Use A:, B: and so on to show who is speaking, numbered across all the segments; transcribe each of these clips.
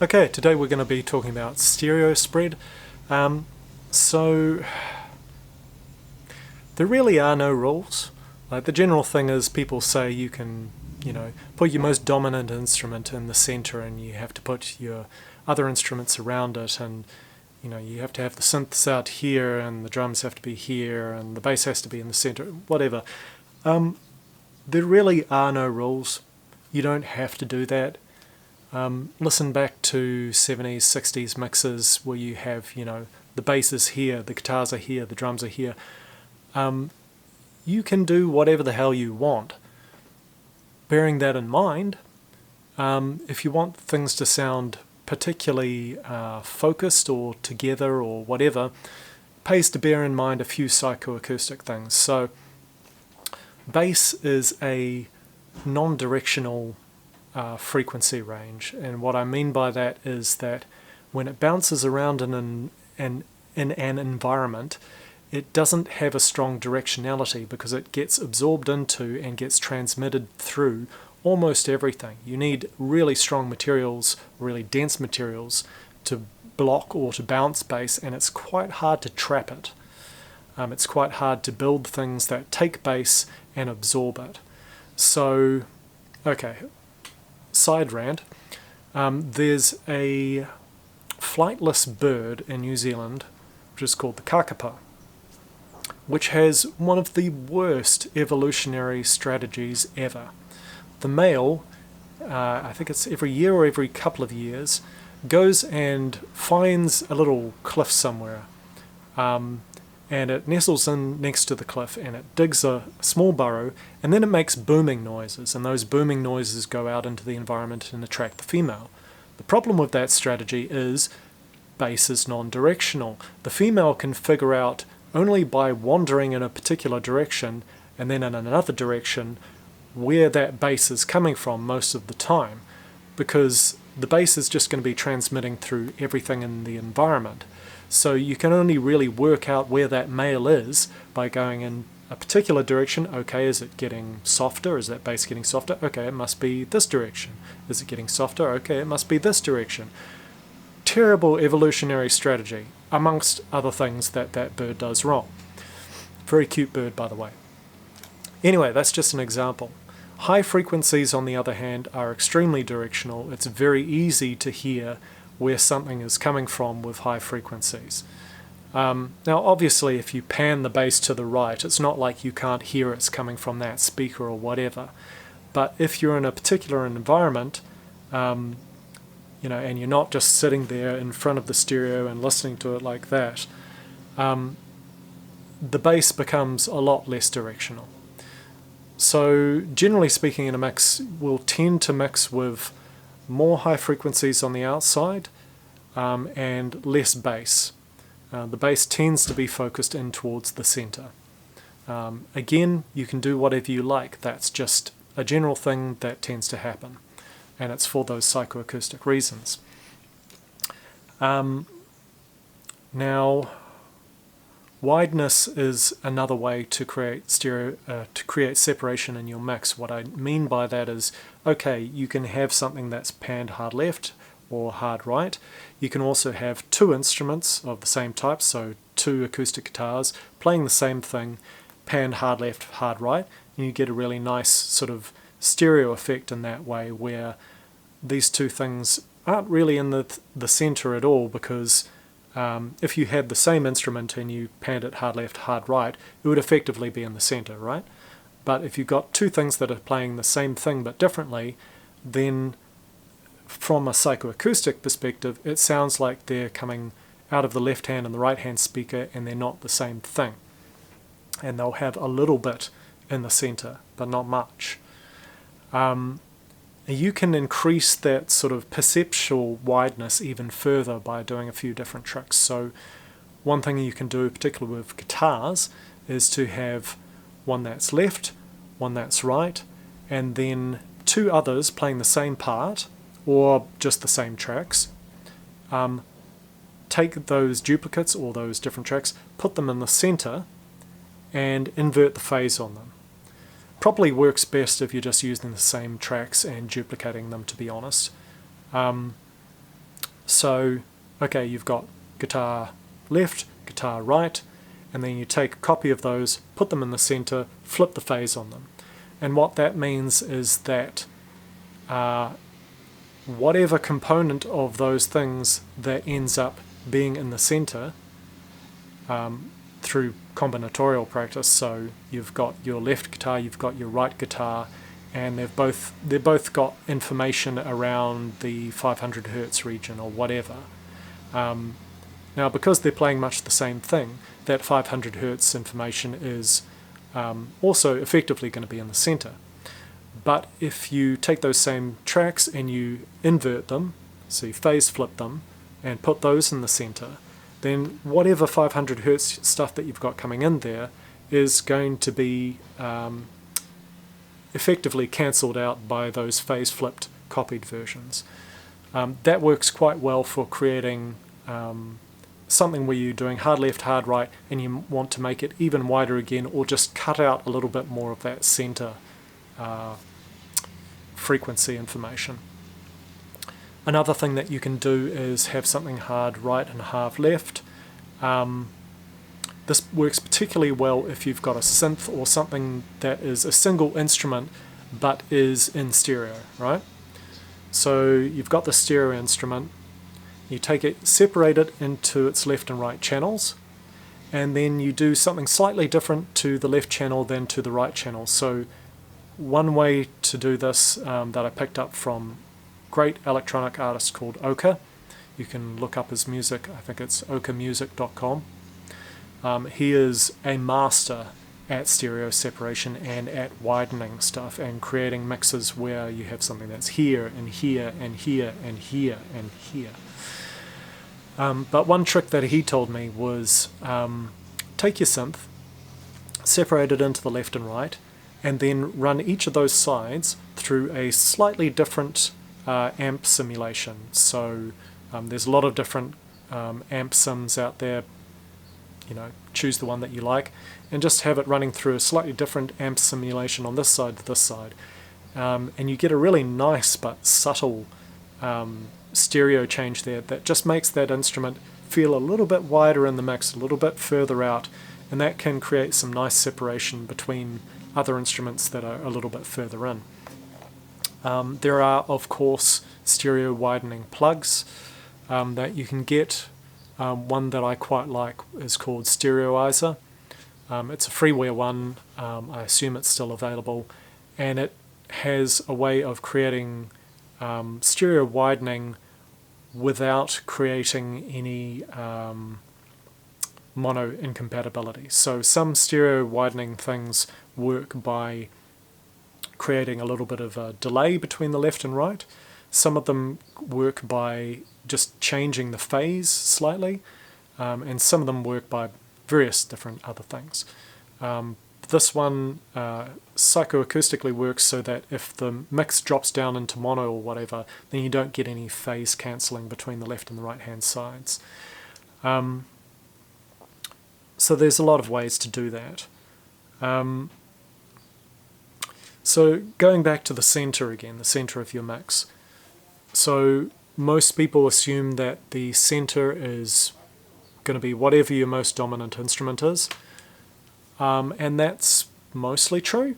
A: Okay, today we're going to be talking about stereo spread. So there really are no rules. Like the general thing is people say you can, put your most dominant instrument in the center and you have to put your other instruments around it, and you have to have the synths out here and the drums have to be here and the bass has to be in the center, whatever. There really are no rules. You don't have to do that. Listen back to 70s, 60s mixes where you have, the bass is here, the guitars are here, the drums are here. You can do whatever the hell you want. Bearing that in mind, if you want things to sound particularly focused or together or whatever, it pays to bear in mind a few psychoacoustic things. So, bass is a non-directional frequency range, and what I mean by that is that when it bounces around in an environment, it doesn't have a strong directionality because it gets absorbed into and gets transmitted through almost everything. You need really strong materials, really dense materials to block or to bounce bass, and it's quite hard to trap it. It's quite hard to build things that take bass and absorb it. So, okay, side rant. There's a flightless bird in New Zealand which is called the kakapo, which has one of the worst evolutionary strategies ever. The male, I think it's every year or every couple of years, goes and finds a little cliff somewhere, and it nestles in next to the cliff and it digs a small burrow, and then it makes booming noises, and those booming noises go out into the environment and attract the female. The problem with that strategy is bass is non-directional. The female can figure out only by wandering in a particular direction and then in another direction where that bass is coming from most of the time, because the bass is just going to be transmitting through everything in the environment. So you can only really work out where that male is by going in a particular direction. Okay, is it getting softer? Is that bass getting softer? Okay, it must be this direction. Is it getting softer? Okay, it must be this direction. Terrible evolutionary strategy, amongst other things that bird does wrong. Very cute bird, by the way. Anyway, that's just an example. High frequencies, on the other hand, are extremely directional. It's very easy to hear where something is coming from with high frequencies. Now obviously if you pan the bass to the right, it's not like you can't hear it's coming from that speaker or whatever. But if you're in a particular environment, and you're not just sitting there in front of the stereo and listening to it like that, the bass becomes a lot less directional. So generally speaking, in a mix, we'll tend to mix with more high frequencies on the outside and less bass. The bass tends to be focused in towards the center. Again, you can do whatever you like. That's just a general thing that tends to happen, and it's for those psychoacoustic reasons. Now, wideness is another way to create separation in your mix. What I mean by that is, okay, you can have something that's panned hard left or hard right. You can also have two instruments of the same type, so two acoustic guitars playing the same thing, panned hard left, hard right, and you get a really nice sort of stereo effect in that way, where these two things aren't really in the center at all, because if you had the same instrument and you panned it hard left, hard right, it would effectively be in the center, right? But if you've got two things that are playing the same thing but differently, then from a psychoacoustic perspective, it sounds like they're coming out of the left hand and the right hand speaker, and they're not the same thing. And they'll have a little bit in the center, but not much. You can increase that sort of perceptual wideness even further by doing a few different tricks. So one thing you can do, particularly with guitars, is to have one that's left, one that's right, and then two others playing the same part, or just the same tracks. Take those duplicates or those different tracks, put them in the center, and invert the phase on them. Probably works best if you're just using the same tracks and duplicating them, to be honest. So, okay, you've got guitar left, guitar right, and then you take a copy of those, put them in the center, flip the phase on them. And what that means is that whatever component of those things that ends up being in the center through combinatorial practice, so you've got your left guitar, you've got your right guitar, and they've both got information around the 500 hertz region or whatever. Now, because they're playing much the same thing, that 500 hertz information is also effectively going to be in the center. But if you take those same tracks and you invert them, so you phase flip them and put those in the center, then whatever 500 hertz stuff that you've got coming in there is going to be effectively cancelled out by those phase flipped copied versions. That works quite well for creating something where you're doing hard left, hard right, and you want to make it even wider again, or just cut out a little bit more of that center frequency information. Another thing that you can do is have something hard right and hard left. This works particularly well if you've got a synth or something that is a single instrument but is in stereo, right? So you've got the stereo instrument, you take it, separate it into its left and right channels, and then you do something slightly different to the left channel than to the right channel. So one way to do this that I picked up from a great electronic artist called Oka. You can look up his music, I think it's okamusic.com. He is a master at stereo separation and at widening stuff and creating mixes where you have something that's here and here and here and here and here. But one trick that he told me was take your synth, separate it into the left and right, and then run each of those sides through a slightly different amp simulation. So there's a lot of different amp sims out there. You know, choose the one that you like and just have it running through a slightly different amp simulation on this side to this side. And you get a really nice but subtle stereo change there that just makes that instrument feel a little bit wider in the mix, a little bit further out, and that can create some nice separation between other instruments that are a little bit further in. There are, of course, stereo widening plugs that you can get. One that I quite like is called Stereoizer. It's a freeware one, I assume it's still available, and it has a way of creating stereo widening without creating any mono incompatibility. So some stereo widening things work by creating a little bit of a delay between the left and right. Some of them work by just changing the phase slightly, and some of them work by various different other things. This one psychoacoustically works so that if the mix drops down into mono or whatever, then you don't get any phase cancelling between the left and the right hand sides. So there's a lot of ways to do that. So going back to the center again, the center of your mix. So most people assume that the center is going to be whatever your most dominant instrument is, and that's mostly true.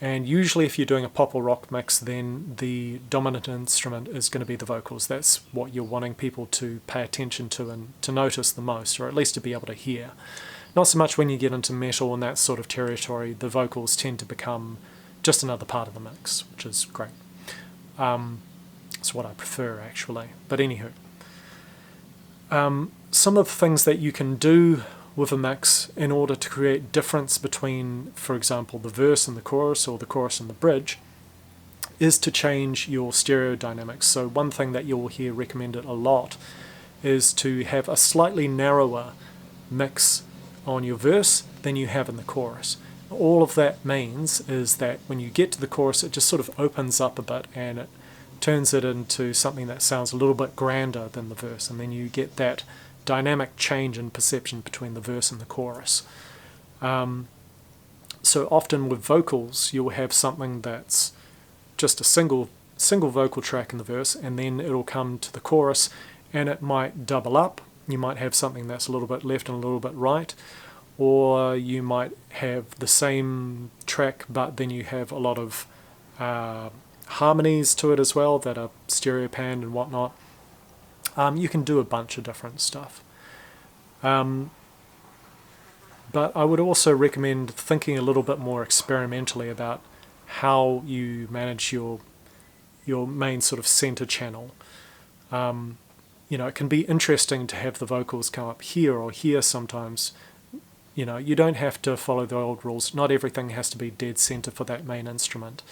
A: And usually if you're doing a pop or rock mix, then the dominant instrument is going to be the vocals. That's what you're wanting people to pay attention to and to notice the most, or at least to be able to hear. Not so much when you get into metal and that sort of territory, the vocals tend to become just another part of the mix, which is great. It's what I prefer, actually. But anywho, some of the things that you can do with a mix in order to create difference between, for example, the verse and the chorus, or the chorus and the bridge, is to change your stereo dynamics. So one thing that you'll hear recommended a lot is to have a slightly narrower mix on your verse than you have in the chorus. All of that means is that when you get to the chorus, it just sort of opens up a bit and it turns it into something that sounds a little bit grander than the verse, and then you get that dynamic change in perception between the verse and the chorus. So often with vocals, you'll have something that's just a single vocal track in the verse, and then it'll come to the chorus, and it might double up. You might have something that's a little bit left and a little bit right, or you might have the same track but then you have a lot of harmonies to it as well that are stereo panned and whatnot. You can do a bunch of different stuff. But I would also recommend thinking a little bit more experimentally about how you manage your main sort of center channel. It can be interesting to have the vocals come up here or here sometimes. You don't have to follow the old rules. Not everything has to be dead center for that main instrument.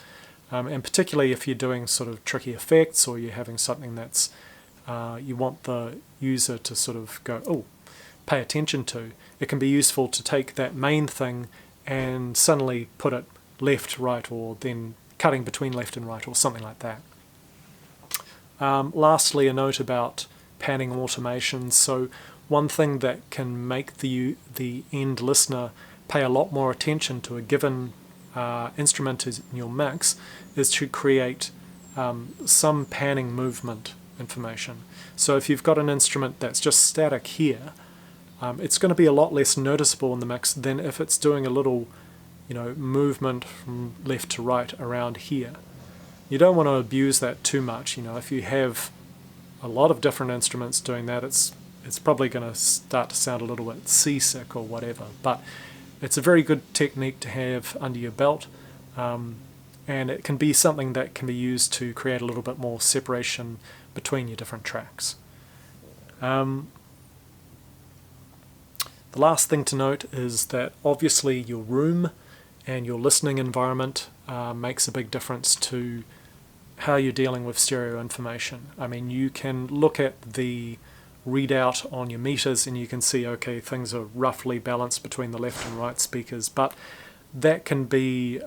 A: And particularly if you're doing sort of tricky effects, or you're having something that's you want the user to sort of go, oh, pay attention to, it can be useful to take that main thing and suddenly put it left, right, or then cutting between left and right, or something like that. Lastly, a note about panning automation. So one thing that can make the end listener pay a lot more attention to a given instrument in your mix is to create some panning movement information. So if you've got an instrument that's just static here, it's going to be a lot less noticeable in the mix than if it's doing a little movement from left to right around here. You don't want to abuse that too much. If you have a lot of different instruments doing that, it's probably going to start to sound a little bit seasick or whatever. But it's a very good technique to have under your belt, and it can be something that can be used to create a little bit more separation between your different tracks. The last thing to note is that obviously your room and your listening environment makes a big difference to how you're dealing with stereo information. I mean, you can look at the readout on your meters and you can see, okay, things are roughly balanced between the left and right speakers, but that can be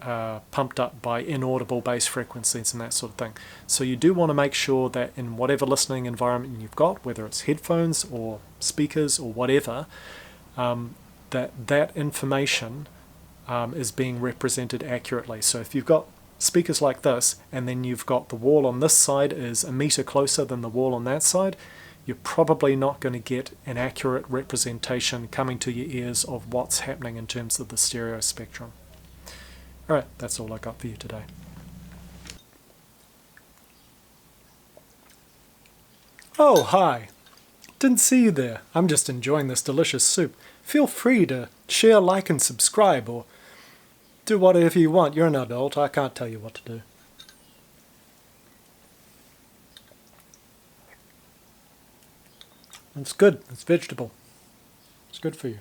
A: pumped up by inaudible bass frequencies and that sort of thing. So you do want to make sure that in whatever listening environment you've got, whether it's headphones or speakers or whatever, that information is being represented accurately. So if you've got speakers like this, and then you've got the wall on this side is a meter closer than the wall on that side, you're probably not going to get an accurate representation coming to your ears of what's happening in terms of the stereo spectrum. Alright, that's all I got for you today. Oh, hi! Didn't see you there. I'm just enjoying this delicious soup. Feel free to share, like, and subscribe, or do whatever you want. You're an adult. I can't tell you what to do. It's good. It's vegetable. It's good for you.